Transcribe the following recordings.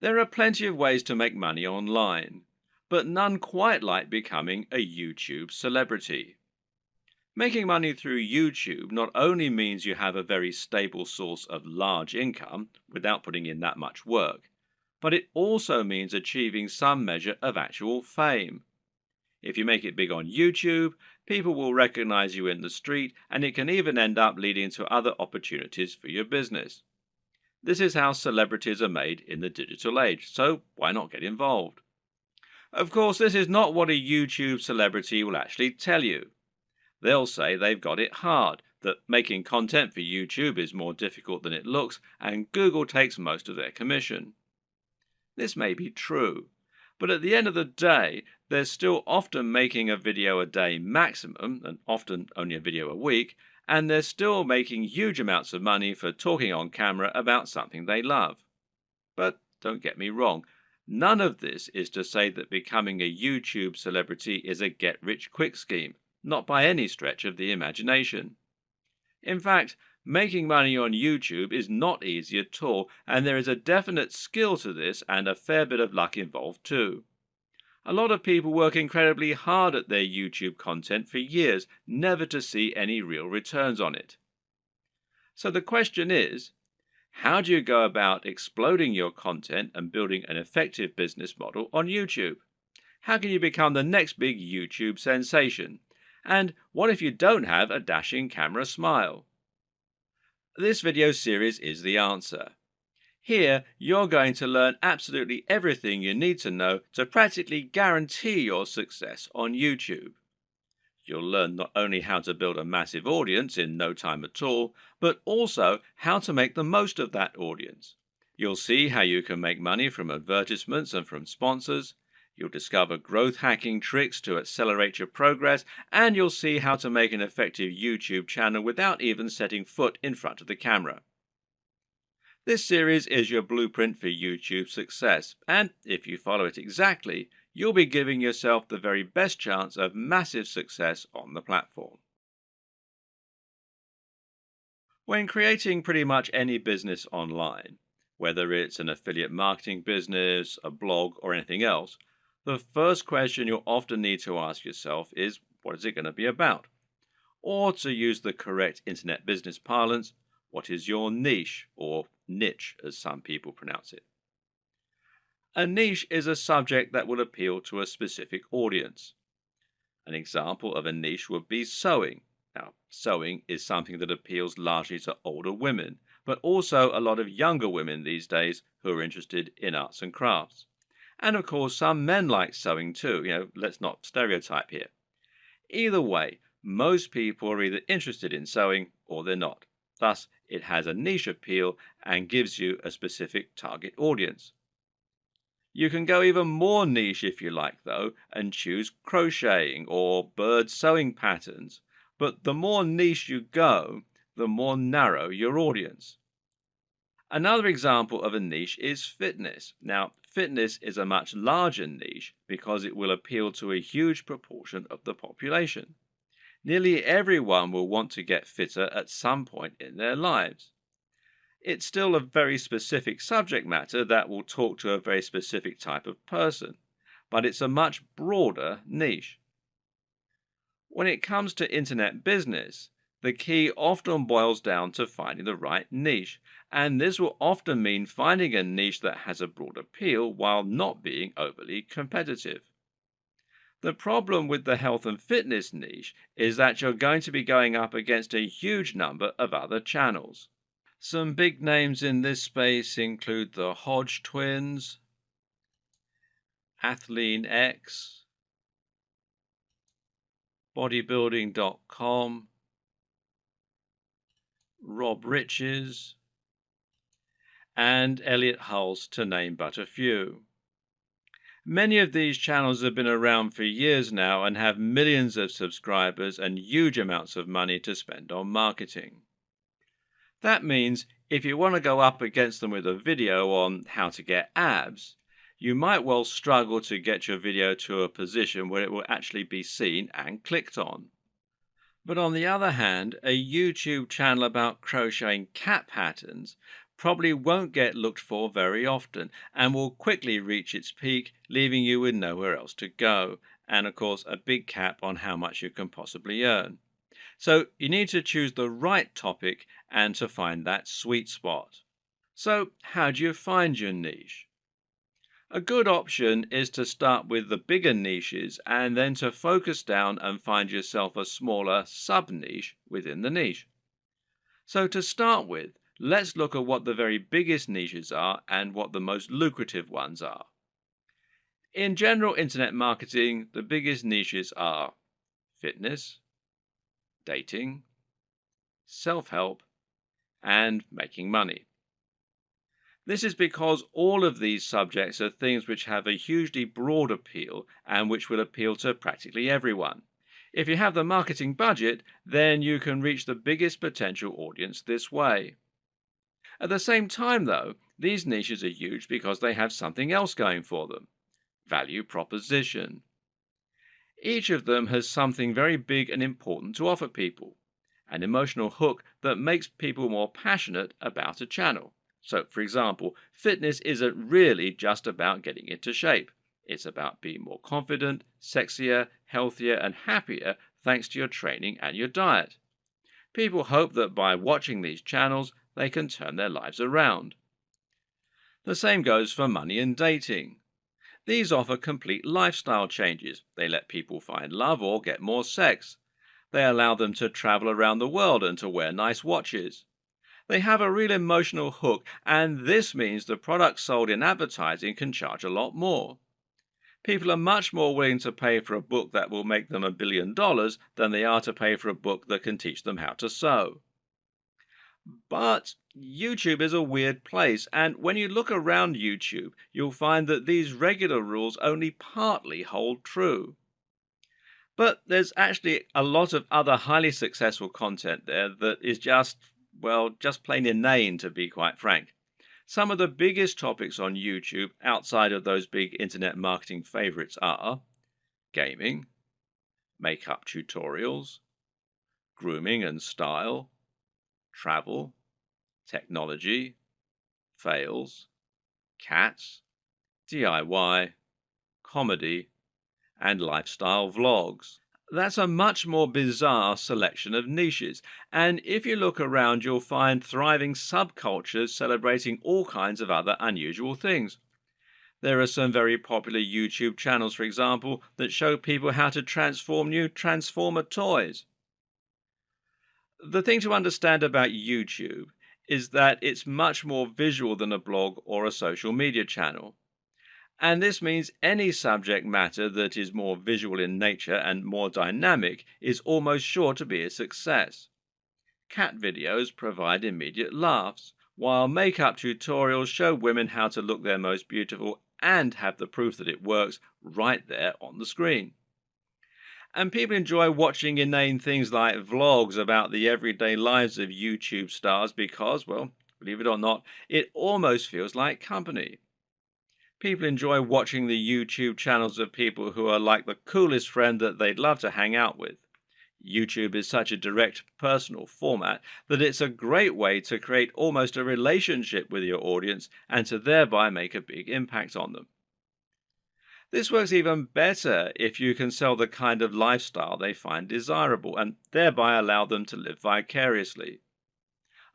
There are plenty of ways to make money online, but none quite like becoming a YouTube celebrity. Making money through YouTube not only means you have a very stable source of large income without putting in that much work, but it also means achieving some measure of actual fame. If you make it big on YouTube, people will recognize you in the street, and it can even end up leading to other opportunities for your business. This is how celebrities are made in the digital age, so why not get involved? Of course, this is not what a YouTube celebrity will actually tell you. They'll say they've got it hard, that making content for YouTube is more difficult than it looks, and Google takes most of their commission. This may be true, but at the end of the day, they're still often making a video a day maximum, and often only a video a week, and they're still making huge amounts of money for talking on camera about something they love. But don't get me wrong, none of this is to say that becoming a YouTube celebrity is a get-rich-quick scheme, not by any stretch of the imagination. In fact, making money on YouTube is not easy at all, and there is a definite skill to this and a fair bit of luck involved too. A lot of people work incredibly hard at their YouTube content for years, never to see any real returns on it. So the question is, how do you go about exploding your content and building an effective business model on YouTube? How can you become the next big YouTube sensation? And what if you don't have a dashing camera smile? This video series is the answer. Here, you're going to learn absolutely everything you need to know to practically guarantee your success on YouTube. You'll learn not only how to build a massive audience in no time at all, but also how to make the most of that audience. You'll see how you can make money from advertisements and from sponsors. You'll discover growth hacking tricks to accelerate your progress, and you'll see how to make an effective YouTube channel without even setting foot in front of the camera. This series is your blueprint for YouTube success, and if you follow it exactly, you'll be giving yourself the very best chance of massive success on the platform. When creating pretty much any business online, whether it's an affiliate marketing business, a blog, or anything else, the first question you'll often need to ask yourself is, what is it going to be about? Or to use the correct internet business parlance, what is your niche, or niche as some people pronounce it? A niche is a subject that will appeal to a specific audience. An example of a niche would be sewing. Now, sewing is something that appeals largely to older women, but also a lot of younger women these days who are interested in arts and crafts. And of course, some men like sewing too. Let's not stereotype here. Either way, most people are either interested in sewing or they're not. Thus, it has a niche appeal and gives you a specific target audience. You can go even more niche if you like, though, and choose crocheting or bird sewing patterns. But the more niche you go, the more narrow your audience. Another example of a niche is fitness. Now, fitness is a much larger niche because it will appeal to a huge proportion of the population. Nearly everyone will want to get fitter at some point in their lives. It's still a very specific subject matter that will talk to a very specific type of person, but it's a much broader niche. When it comes to internet business, the key often boils down to finding the right niche, and this will often mean finding a niche that has a broad appeal while not being overly competitive. The problem with the health and fitness niche is that you're going to be going up against a huge number of other channels. Some big names in this space include the Hodge twins, Athlean X, bodybuilding.com, Rob Riches, and Elliot Hulse, to name but a few. Many of these channels have been around for years now and have millions of subscribers and huge amounts of money to spend on marketing. That means if you want to go up against them with a video on how to get abs, you might well struggle to get your video to a position where it will actually be seen and clicked on. But on the other hand, a YouTube channel about crocheting cat patterns probably won't get looked for very often and will quickly reach its peak, leaving you with nowhere else to go, and of course, a big cap on how much you can possibly earn. So, you need to choose the right topic and to find that sweet spot. So, how do you find your niche? A good option is to start with the bigger niches and then to focus down and find yourself a smaller sub niche within the niche. So, to start with, let's look at what the very biggest niches are and what the most lucrative ones are. In general internet marketing, the biggest niches are fitness, dating, self help, and making money. This is because all of these subjects are things which have a hugely broad appeal and which will appeal to practically everyone. If you have the marketing budget, then you can reach the biggest potential audience this way. At the same time, though, these niches are huge because they have something else going for them: value proposition. Each of them has something very big and important to offer people, an emotional hook that makes people more passionate about a channel. So, for example, fitness isn't really just about getting into shape. It's about being more confident, sexier, healthier, and happier thanks to your training and your diet. People hope that by watching these channels, they can turn their lives around. The same goes for money and dating. These offer complete lifestyle changes. They let people find love or get more sex. They allow them to travel around the world and to wear nice watches. They have a real emotional hook, and this means the products sold in advertising can charge a lot more. People are much more willing to pay for a book that will make them $1 billion than they are to pay for a book that can teach them how to sew. But YouTube is a weird place, and when you look around YouTube, you'll find that these regular rules only partly hold true. But there's actually a lot of other highly successful content there that is just, well, just plain inane, to be quite frank. Some of the biggest topics on YouTube outside of those big internet marketing favorites are gaming, makeup tutorials, grooming and style, travel, technology, fails, cats, DIY, comedy, and lifestyle vlogs. That's a much more bizarre selection of niches, and if you look around, you'll find thriving subcultures celebrating all kinds of other unusual things. There are some very popular YouTube channels, for example, that show people how to transform new Transformer toys. The thing to understand about YouTube is that it's much more visual than a blog or a social media channel. And this means any subject matter that is more visual in nature and more dynamic is almost sure to be a success. Cat videos provide immediate laughs, while makeup tutorials show women how to look their most beautiful and have the proof that it works right there on the screen. And people enjoy watching inane things like vlogs about the everyday lives of YouTube stars because, well, believe it or not, it almost feels like company. People enjoy watching the YouTube channels of people who are like the coolest friend that they'd love to hang out with. YouTube is such a direct, personal format that it's a great way to create almost a relationship with your audience and to thereby make a big impact on them. This works even better if you can sell the kind of lifestyle they find desirable and thereby allow them to live vicariously.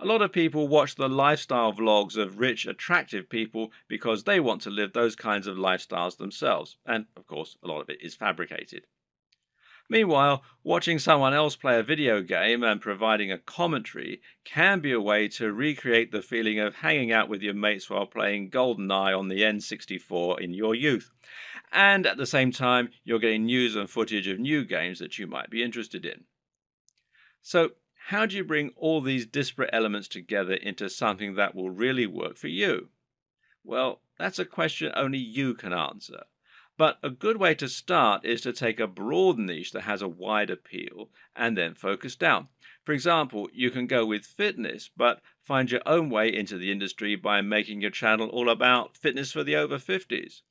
A lot of people watch the lifestyle vlogs of rich, attractive people because they want to live those kinds of lifestyles themselves, and of course, a lot of it is fabricated. Meanwhile, watching someone else play a video game and providing a commentary can be a way to recreate the feeling of hanging out with your mates while playing GoldenEye on the N64 in your youth. And at the same time, you're getting news and footage of new games that you might be interested in. So, how do you bring all these disparate elements together into something that will really work for you? Well, that's a question only you can answer. But a good way to start is to take a broad niche that has a wide appeal and then focus down. For example, you can go with fitness, but find your own way into the industry by making your channel all about fitness for the over 50s.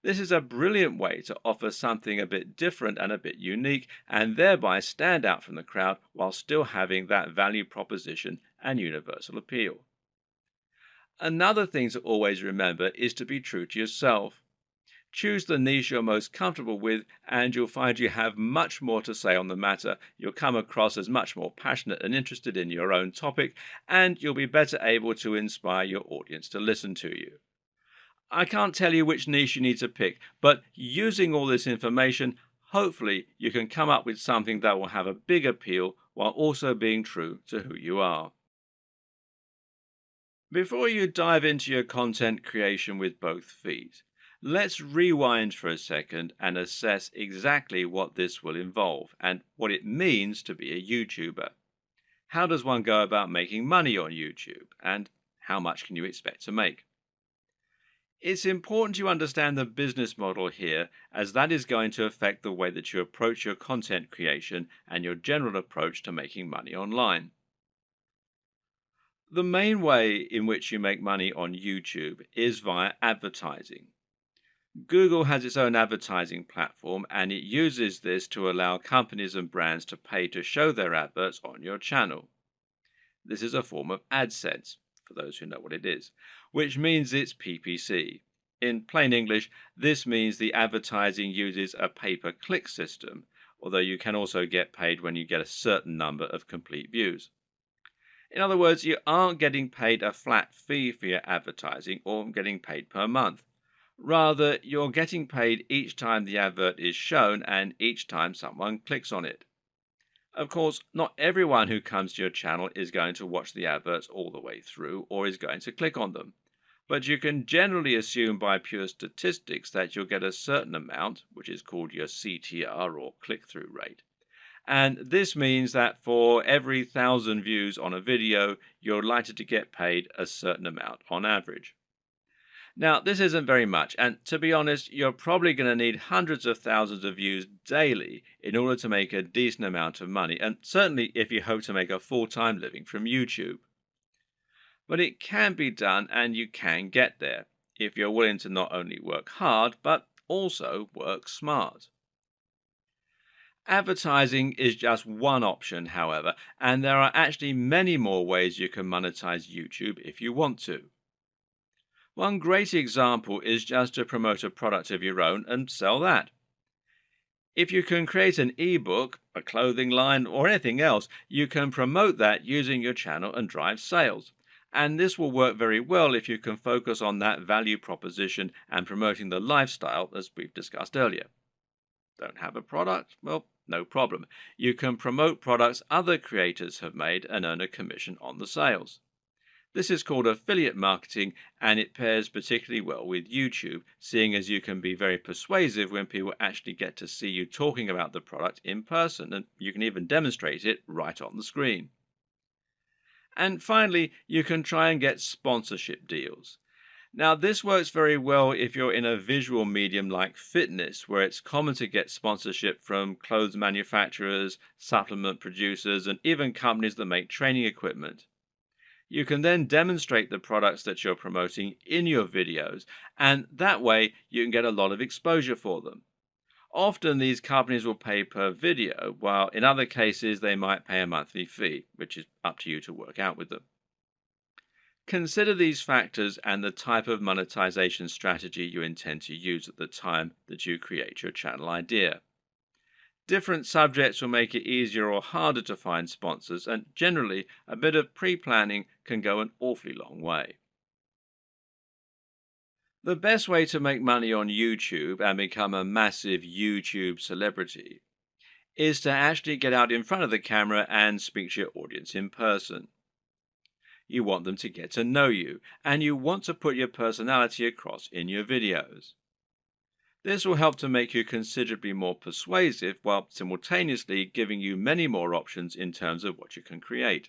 This is a brilliant way to offer something a bit different and a bit unique, and thereby stand out from the crowd while still having that value proposition and universal appeal. Another thing to always remember is to be true to yourself. Choose the niche you're most comfortable with, and you'll find you have much more to say on the matter. You'll come across as much more passionate and interested in your own topic, and you'll be better able to inspire your audience to listen to you. I can't tell you which niche you need to pick, but using all this information, hopefully you can come up with something that will have a big appeal while also being true to who you are. Before you dive into your content creation with both feet, let's rewind for a second and assess exactly what this will involve and what it means to be a YouTuber. How does one go about making money on YouTube, and how much can you expect to make? It's important you understand the business model here, as that is going to affect the way that you approach your content creation and your general approach to making money online. The main way in which you make money on YouTube is via advertising. Google has its own advertising platform, and it uses this to allow companies and brands to pay to show their adverts on your channel. This is a form of AdSense, for those who know what it is, which means it's PPC. In plain English, this means the advertising uses a pay-per-click system, although you can also get paid when you get a certain number of complete views. In other words, you aren't getting paid a flat fee for your advertising or getting paid per month. Rather, you're getting paid each time the advert is shown and each time someone clicks on it. Of course, not everyone who comes to your channel is going to watch the adverts all the way through or is going to click on them. But you can generally assume by pure statistics that you'll get a certain amount, which is called your CTR or click-through rate. And this means that for every 1,000 views on a video, you're likely to get paid a certain amount on average. Now, this isn't very much, and to be honest, you're probably going to need hundreds of thousands of views daily in order to make a decent amount of money, and certainly if you hope to make a full-time living from YouTube. But it can be done, and you can get there, if you're willing to not only work hard, but also work smart. Advertising is just one option, however, and there are actually many more ways you can monetize YouTube if you want to. One great example is just to promote a product of your own and sell that. If you can create an ebook, a clothing line, or anything else, you can promote that using your channel and drive sales. And this will work very well if you can focus on that value proposition and promoting the lifestyle as we've discussed earlier. Don't have a product? Well, no problem. You can promote products other creators have made and earn a commission on the sales. This is called affiliate marketing, and it pairs particularly well with YouTube, seeing as you can be very persuasive when people actually get to see you talking about the product in person, and you can even demonstrate it right on the screen. And finally, you can try and get sponsorship deals. Now, this works very well if you're in a visual medium like fitness, where it's common to get sponsorship from clothes manufacturers, supplement producers, and even companies that make training equipment. You can then demonstrate the products that you're promoting in your videos, and that way you can get a lot of exposure for them. Often these companies will pay per video, while in other cases they might pay a monthly fee, which is up to you to work out with them. Consider these factors and the type of monetization strategy you intend to use at the time that you create your channel idea. Different subjects will make it easier or harder to find sponsors, and generally, a bit of pre-planning can go an awfully long way. The best way to make money on YouTube and become a massive YouTube celebrity is to actually get out in front of the camera and speak to your audience in person. You want them to get to know you, and you want to put your personality across in your videos. This will help to make you considerably more persuasive while simultaneously giving you many more options in terms of what you can create.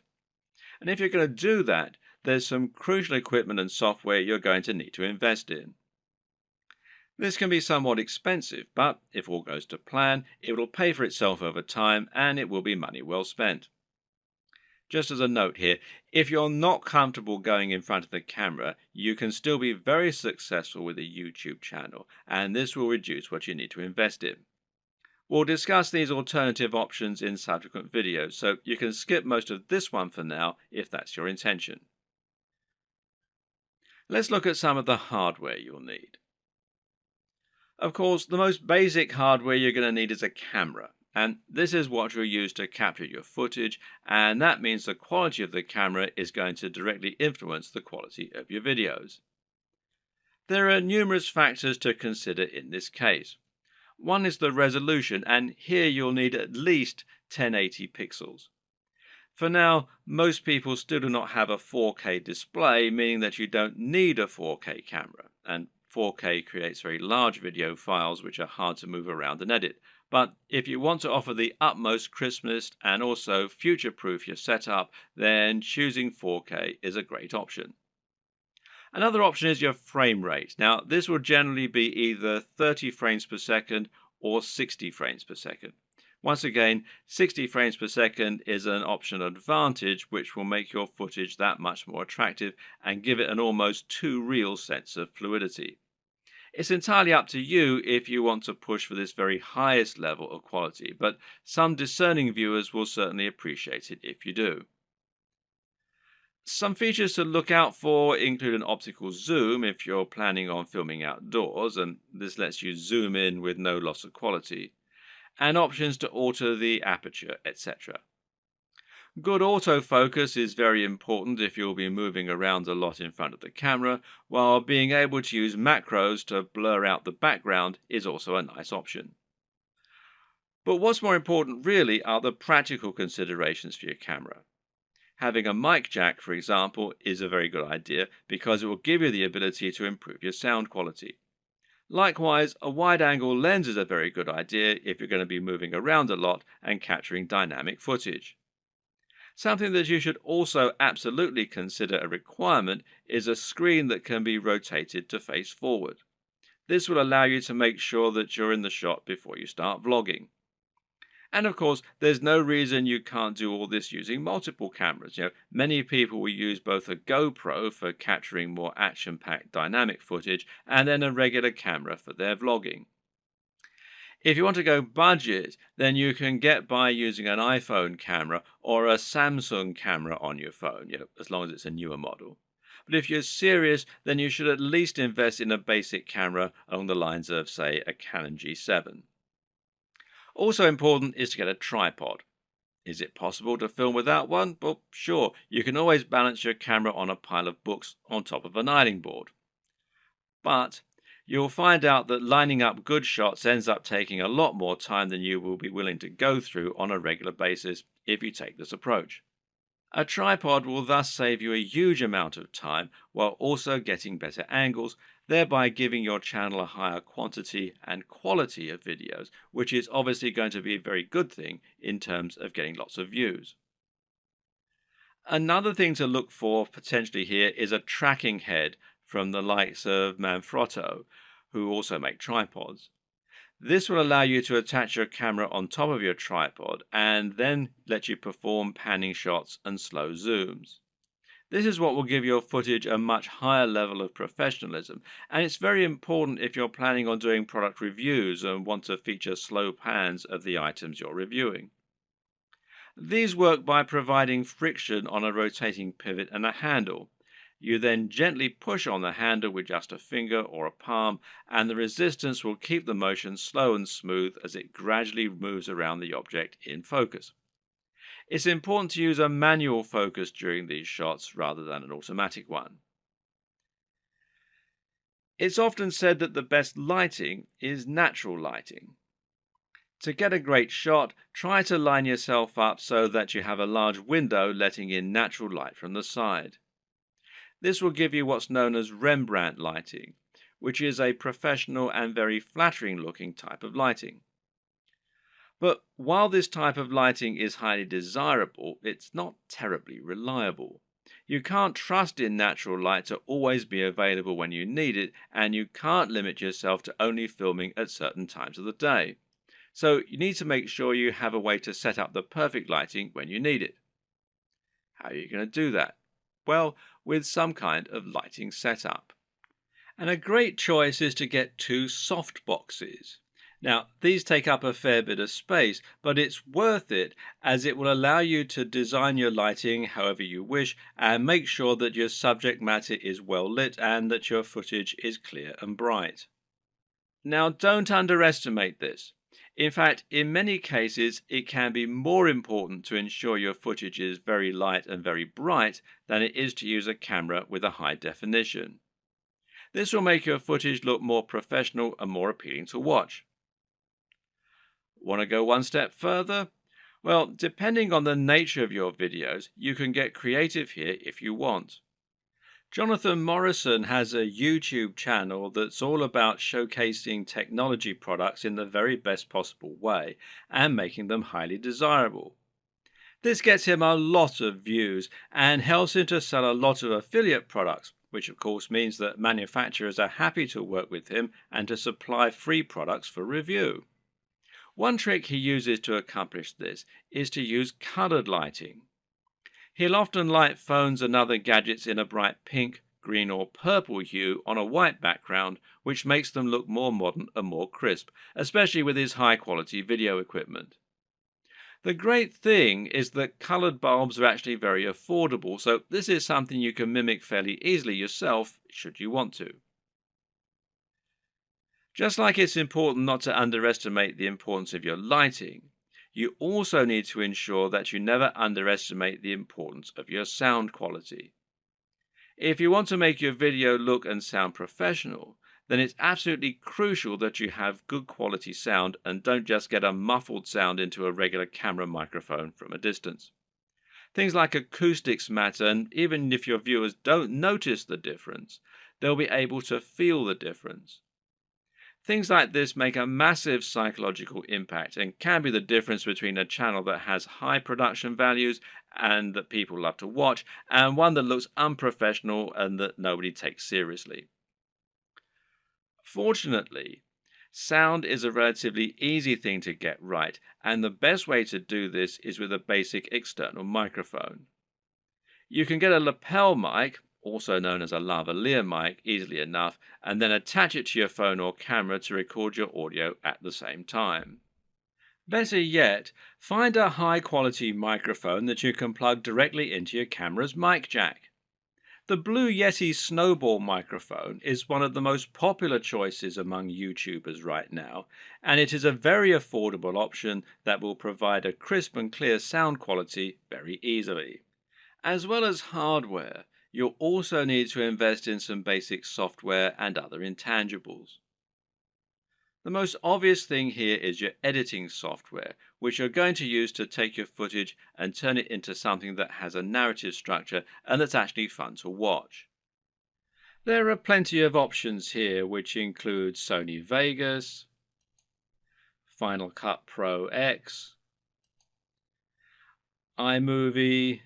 And if you're going to do that, there's some crucial equipment and software you're going to need to invest in. This can be somewhat expensive, but if all goes to plan, it will pay for itself over time and it will be money well spent. Just as a note here, if you're not comfortable going in front of the camera, you can still be very successful with a YouTube channel, and this will reduce what you need to invest in. We'll discuss these alternative options in subsequent videos, so you can skip most of this one for now if that's your intention. Let's look at some of the hardware you'll need. Of course, the most basic hardware you're going to need is a camera, and this is what you'll use to capture your footage, and that means the quality of the camera is going to directly influence the quality of your videos. There are numerous factors to consider in this case. One is the resolution, and here you'll need at least 1080 pixels. For now, most people still do not have a 4K display, meaning that you don't need a 4K camera, and 4K creates very large video files which are hard to move around and edit. But if you want to offer the utmost crispness and also future-proof your setup, then choosing 4K is a great option. Another option is your frame rate. Now, this will generally be either 30 frames per second or 60 frames per second. Once again, 60 frames per second is an optional advantage which will make your footage that much more attractive and give it an almost too real sense of fluidity. It's entirely up to you if you want to push for this very highest level of quality, but some discerning viewers will certainly appreciate it if you do. Some features to look out for include an optical zoom if you're planning on filming outdoors, and this lets you zoom in with no loss of quality, and options to alter the aperture, etc. Good autofocus is very important if you'll be moving around a lot in front of the camera, while being able to use macros to blur out the background is also a nice option. But what's more important really are the practical considerations for your camera. Having a mic jack, for example, is a very good idea because it will give you the ability to improve your sound quality. Likewise, a wide-angle lens is a very good idea if you're going to be moving around a lot and capturing dynamic footage. Something that you should also absolutely consider a requirement is a screen that can be rotated to face forward. This will allow you to make sure that you're in the shot before you start vlogging. And of course, there's no reason you can't do all this using multiple cameras. Many people will use both a GoPro for capturing more action-packed dynamic footage and then a regular camera for their vlogging. If you want to go budget, then you can get by using an iPhone camera or a Samsung camera on your phone, as long as it's a newer model. But if you're serious, then you should at least invest in a basic camera along the lines of, say, a Canon G7. Also important is to get a tripod. Is it possible to film without one? Well, sure, you can always balance your camera on a pile of books on top of an ironing board. But you'll find out that lining up good shots ends up taking a lot more time than you will be willing to go through on a regular basis if you take this approach. A tripod will thus save you a huge amount of time while also getting better angles, thereby giving your channel a higher quantity and quality of videos, which is obviously going to be a very good thing in terms of getting lots of views. Another thing to look for potentially here is a tracking head from the likes of Manfrotto, who also make tripods. This will allow you to attach your camera on top of your tripod and then let you perform panning shots and slow zooms. This is what will give your footage a much higher level of professionalism, and it's very important if you're planning on doing product reviews and want to feature slow pans of the items you're reviewing. These work by providing friction on a rotating pivot and a handle. You then gently push on the handle with just a finger or a palm, and the resistance will keep the motion slow and smooth as it gradually moves around the object in focus. It's important to use a manual focus during these shots rather than an automatic one. It's often said that the best lighting is natural lighting. To get a great shot, try to line yourself up so that you have a large window letting in natural light from the side. This will give you what's known as Rembrandt lighting, which is a professional and very flattering looking type of lighting. But while this type of lighting is highly desirable, it's not terribly reliable. You can't trust in natural light to always be available when you need it, and you can't limit yourself to only filming at certain times of the day. So you need to make sure you have a way to set up the perfect lighting when you need it. How are you going to do that? Well, with some kind of lighting setup. And a great choice is to get two soft boxes. Now, these take up a fair bit of space, but it's worth it as it will allow you to design your lighting however you wish and make sure that your subject matter is well lit and that your footage is clear and bright. Now, don't underestimate this. In fact, in many cases, it can be more important to ensure your footage is very light and very bright than it is to use a camera with a high definition. This will make your footage look more professional and more appealing to watch. Want to go one step further? Well, depending on the nature of your videos, you can get creative here if you want. Jonathan Morrison has a YouTube channel that's all about showcasing technology products in the very best possible way and making them highly desirable. This gets him a lot of views and helps him to sell a lot of affiliate products, which of course means that manufacturers are happy to work with him and to supply free products for review. One trick he uses to accomplish this is to use colored lighting. He'll often light phones and other gadgets in a bright pink, green or purple hue on a white background, which makes them look more modern and more crisp, especially with his high quality video equipment. The great thing is that colored bulbs are actually very affordable, so this is something you can mimic fairly easily yourself should you want to. Just like it's important not to underestimate the importance of your lighting, you also need to ensure that you never underestimate the importance of your sound quality. If you want to make your video look and sound professional, then it's absolutely crucial that you have good quality sound and don't just get a muffled sound into a regular camera microphone from a distance. Things like acoustics matter, and even if your viewers don't notice the difference, they'll be able to feel the difference. Things like this make a massive psychological impact and can be the difference between a channel that has high production values and that people love to watch, and one that looks unprofessional and that nobody takes seriously. Fortunately, sound is a relatively easy thing to get right, and the best way to do this is with a basic external microphone. You can get a lapel mic, also known as a lavalier mic, easily enough, and then attach it to your phone or camera to record your audio at the same time. Better yet, find a high quality microphone that you can plug directly into your camera's mic jack. The Blue Yeti Snowball microphone is one of the most popular choices among YouTubers right now, and it is a very affordable option that will provide a crisp and clear sound quality very easily. As well as hardware, you'll also need to invest in some basic software and other intangibles. The most obvious thing here is your editing software, which you're going to use to take your footage and turn it into something that has a narrative structure and that's actually fun to watch. There are plenty of options here, which include Sony Vegas, Final Cut Pro X, iMovie,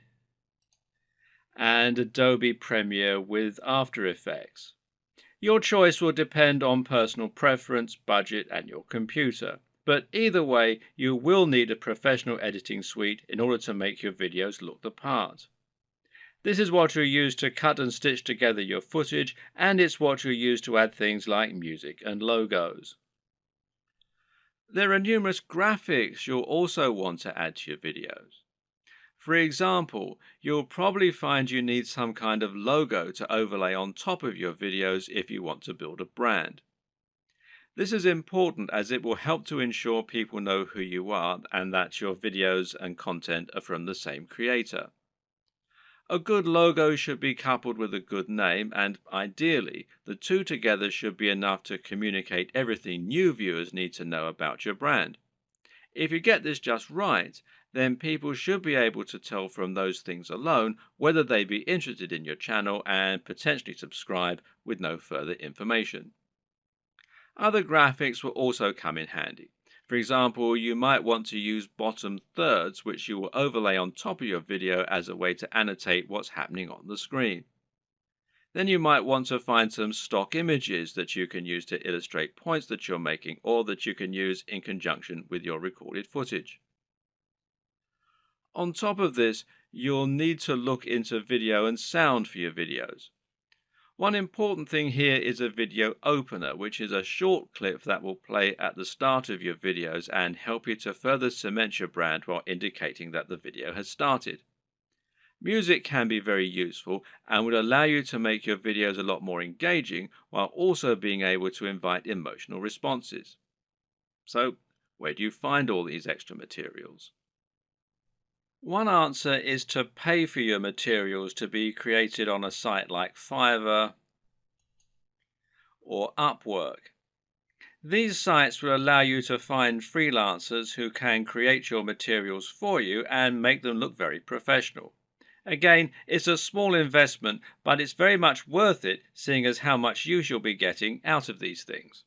and Adobe Premiere with After Effects. Your choice will depend on personal preference, budget, and your computer. But either way, you will need a professional editing suite in order to make your videos look the part. This is what you'll use to cut and stitch together your footage, and it's what you'll use to add things like music and logos. There are numerous graphics you'll also want to add to your videos. For example, you'll probably find you need some kind of logo to overlay on top of your videos if you want to build a brand. This is important as it will help to ensure people know who you are and that your videos and content are from the same creator. A good logo should be coupled with a good name, and ideally, the two together should be enough to communicate everything new viewers need to know about your brand. If you get this just right, then people should be able to tell from those things alone whether they be interested in your channel and potentially subscribe with no further information. Other graphics will also come in handy. For example, you might want to use bottom thirds, which you will overlay on top of your video as a way to annotate what's happening on the screen. Then you might want to find some stock images that you can use to illustrate points that you're making or that you can use in conjunction with your recorded footage. On top of this, you'll need to look into video and sound for your videos. One important thing here is a video opener, which is a short clip that will play at the start of your videos and help you to further cement your brand while indicating that the video has started. Music can be very useful and would allow you to make your videos a lot more engaging while also being able to invite emotional responses. So, where do you find all these extra materials? One answer is to pay for your materials to be created on a site like Fiverr or Upwork. These sites will allow you to find freelancers who can create your materials for you and make them look very professional. Again, it's a small investment, but it's very much worth it, seeing as how much use you'll be getting out of these things.